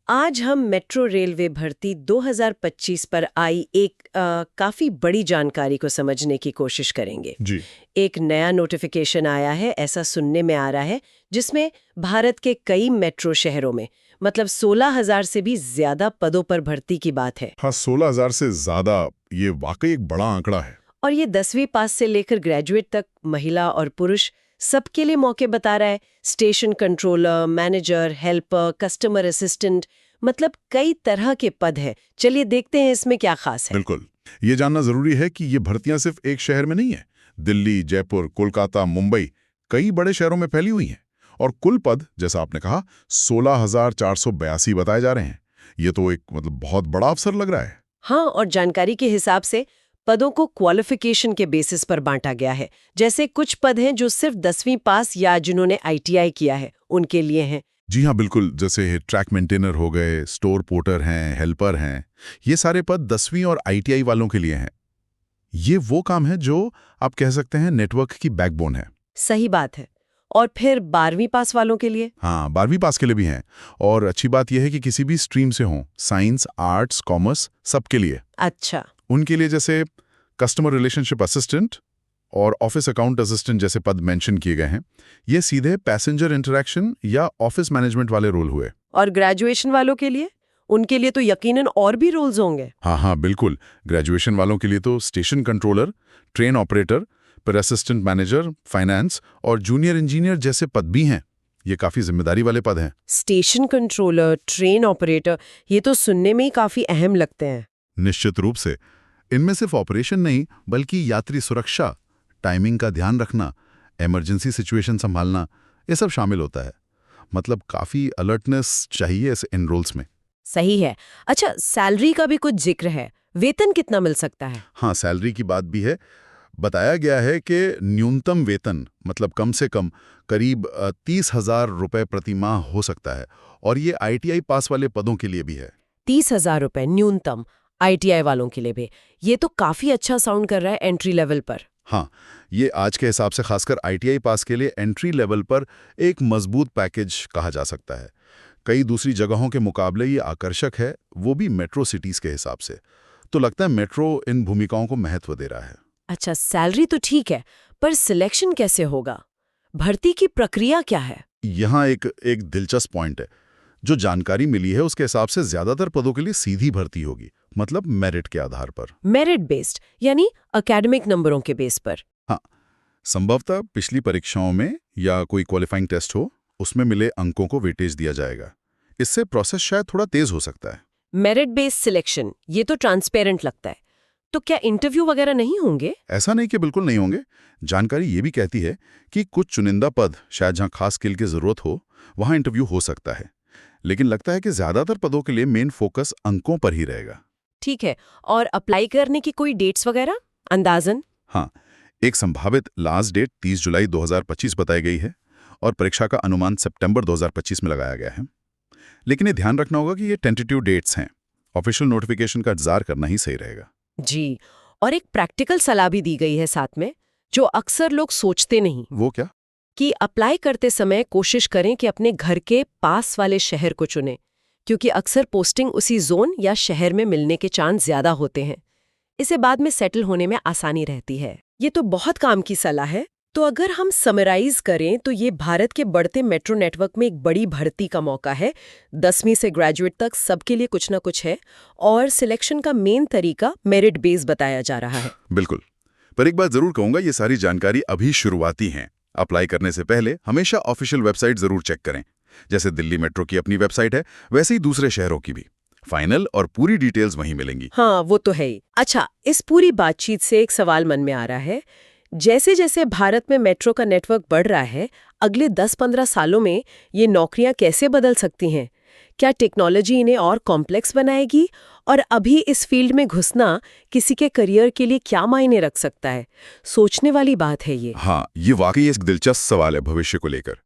आज हम metro railway भर्ती 2025 पर आई एक काफी बड़ी जानकारी को समझने की कोशिश करेंगे। जी। एक नया नोटिफिकेशन आया है, ऐसा सुनने में आ रहा है, जिसमें भारत के कई मेट्रो शहरों में मतलब 16,000 से भी ज्यादा पदों पर भर्ती की बात है। हाँ, 16,000 से ज्यादा, ये वाकई एक बड़ा आंकड़ा है। और ये 10वीं पास से लेकर ग्रेजुएट तक महिला और पुरुष सबके लिए मौके बता रहा है। Station controller, manager, helper, customer assistant, मतलब कई तरह के पद हैं। चलिए देखते हैं इसमें क्या खास है। बिल्कुल, ये जानना जरूरी है कि ये भर्तियां सिर्फ एक शहर में नहीं है। दिल्ली, जयपुर, कोलकाता, मुंबई, कई बड़े शहरों में फैली हुई हैं। और कुल पद, जैसा आपने कहा, 16,482 बताए जा रहे हैं। ये तो एक बहुत बड़ा अवसर लग रहा है। हाँ, और जानकारी के हिसाब से पदों को क्वालिफिकेशन के बेसिस पर बांटा गया है। जैसे कुछ पद हैं जो सिर्फ 10वीं पास या जिन्होंने ITI किया है उनके लिए हैं। जी हाँ, बिल्कुल, जैसे ट्रैक मेंटेनर हो गए, स्टोर पोर्टर हैं, हेल्पर हैं, ये सारे पद 10वीं और ITI वालों के लिए हैं। ये वो काम है जो आप कह सकते हैं नेटवर्क की बैकबोन है। सही बात है। और फिर 12वीं पास वालों के लिए? हाँ, 12वीं पास के लिए भी हैं। और अच्छी बात यह है कि किसी भी स्ट्रीम से हों, साइंस, आर्ट्स, कॉमर्स, सबके लिए। अच्छा। उनके लिए जैसे कस्टमर रिलेशनशिप असिस्टेंट और ऑफिस अकाउंट असिस्टेंट जैसे पद मेंशन किए गए हैं। ये सीधे पैसेंजर इंटरैक्शन या ऑफिस मैनेजमेंट वाले रोल हुए। और ग्रेजुएशन वालों के लिए? उनके लिए तो यकीनन और भी रोल्स होंगे। हाँ, बिल्कुल। ग्रेजुएशन वालों के लिए तो स्टेशन कंट्रोलर, ट्रेन ऑपरेटर, फिर असिस्टेंट मैनेजर, फाइनेंस और जूनियर इंजीनियर जैसे पद भी हैं। ये काफी जिम्मेदारी वाले पद हैं। स्टेशन कंट्रोलर, ट्रेन ऑपरेटर, ये तो सुनने में ही काफी अहम लगते हैं। निश्चित रूप से। इनमें सिर्फ ऑपरेशन नहीं, बल्कि यात्री सुरक्षा, टाइमिंग का ध्यान रखना, इमरजेंसी सिचुएशन संभालना, ये सब शामिल होता है। मतलब काफी अलर्टनेस चाहिए इन रोल्स में। सही है। अच्छा, सैलरी का भी कुछ जिक्र है। वेतन कितना मिल सकता है? हाँ, सैलरी की बात भी है। बताया गया है कि न्यूनतम वेतन मतलब कम से कम करीब 30,000 रुपए प्रति माह हो सकता है। और ये ITI पास वाले पदों के लिए भी है। 30,000 रुपए न्यूनतम ITI वालों के लिए भी? ये तो काफी अच्छा साउंड कर रहा है एंट्री लेवल पर। हाँ, ये आज के हिसाब से खासकर ITI पास के लिए एंट्री लेवल पर एक मजबूत पैकेज कहा जा सकता है। कई दूसरी जगहों के मुकाबले ये आकर्षक है, वो भी मेट्रो सिटीज के हिसाब से। तो लगता है मेट्रो इन भूमिकाओं को महत्व दे रहा है। अच्छा, सैलरी तो ठीक है, पर सिलेक्शन कैसे होगा? भर्ती की प्रक्रिया क्या है? यहाँ एक दिलचस्प पॉइंट है। जो जानकारी मिली है उसके हिसाब से ज्यादातर पदों के लिए सीधी भर्ती होगी, मतलब मेरिट के आधार पर। मेरिट बेस्ड, यानी एकेडमिक नंबरों के बेस पर? हाँ, संभवतः पिछली परीक्षाओं में या कोई क्वालिफाइंग टेस्ट हो, उसमें मिले अंकों को वेटेज दिया जाएगा। इससे प्रोसेस शायद थोड़ा तेज हो सकता है। मेरिट बेस्ड सिलेक्शन, ये तो ट्रांसपेरेंट लगता है। तो क्या इंटरव्यू वगैरह नहीं होंगे? ऐसा नहीं कि बिल्कुल नहीं होंगे। जानकारी ये भी कहती है कि कुछ चुनिंदा पद, शायद जहां खास स्किल की जरूरत हो, वहां इंटरव्यू हो सकता है। लेकिन लगता है कि ज्यादातर पदों के लिए मेन फोकस अंकों पर ही रहेगा। ठीक है। और अप्लाई करने की कोई डेट्स वगैरह अंदाजन? हाँ, एक संभावित लास्ट डेट 30 जुलाई 2025 बताई गई है और परीक्षा का अनुमान सितंबर 2025 में लगाया गया है। लेकिन ये ध्यान रखना होगा कि ये टेंटेटिव डेट्स हैं। ऑफिशियल नोटिफिकेशन का इंतजार करना ही सही रहेगा। जी। और एक प्रैक्टिकल सलाह भी दी गई है साथ में, जो अक्सर लोग सोचते नहीं। वो क्या? कि अप्लाई करते समय कोशिश करें कि अपने घर के पास वाले शहर को चुनें, क्योंकि अक्सर पोस्टिंग उसी जोन या शहर में मिलने के चांस ज्यादा होते हैं। इसे बाद में सेटल होने में आसानी रहती है। ये तो बहुत काम की सलाह है। तो अगर हम समराइज करें तो ये भारत के बढ़ते मेट्रो नेटवर्क में एक बड़ी भर्ती का मौका है। 10वीं से ग्रेजुएट तक सबके लिए कुछ ना कुछ है, और सिलेक्शन का मेन तरीका मेरिट बेस बताया जा रहा है। बिल्कुल। पर एक बात जरूर कहूंगा, ये सारी जानकारी अभी शुरुआती है। अप्लाई करने से पहले हमेशा ऑफिशियल वेबसाइट जरूर चेक करें। जैसे दिल्ली मेट्रो की अपनी वेबसाइट है, वैसे ही दूसरे शहरों की भी। फाइनल और पूरी डिटेल्स वहीं मिलेंगी। हाँ, वो तो है ही। अच्छा, इस पूरी बातचीत से एक सवाल मन में आ रहा है। जैसे जैसे भारत में मेट्रो का नेटवर्क बढ़ रहा है, अगले 10-15 सालों में ये नौकरियां कैसे बदल सकती हैं? क्या टेक्नोलॉजी इन्हें और कॉम्प्लेक्स बनाएगी? और अभी इस फील्ड में घुसना किसी के करियर के लिए क्या मायने रख सकता है? सोचने वाली बात है ये। हाँ, ये वाकई एक दिलचस्प सवाल है भविष्य को लेकर।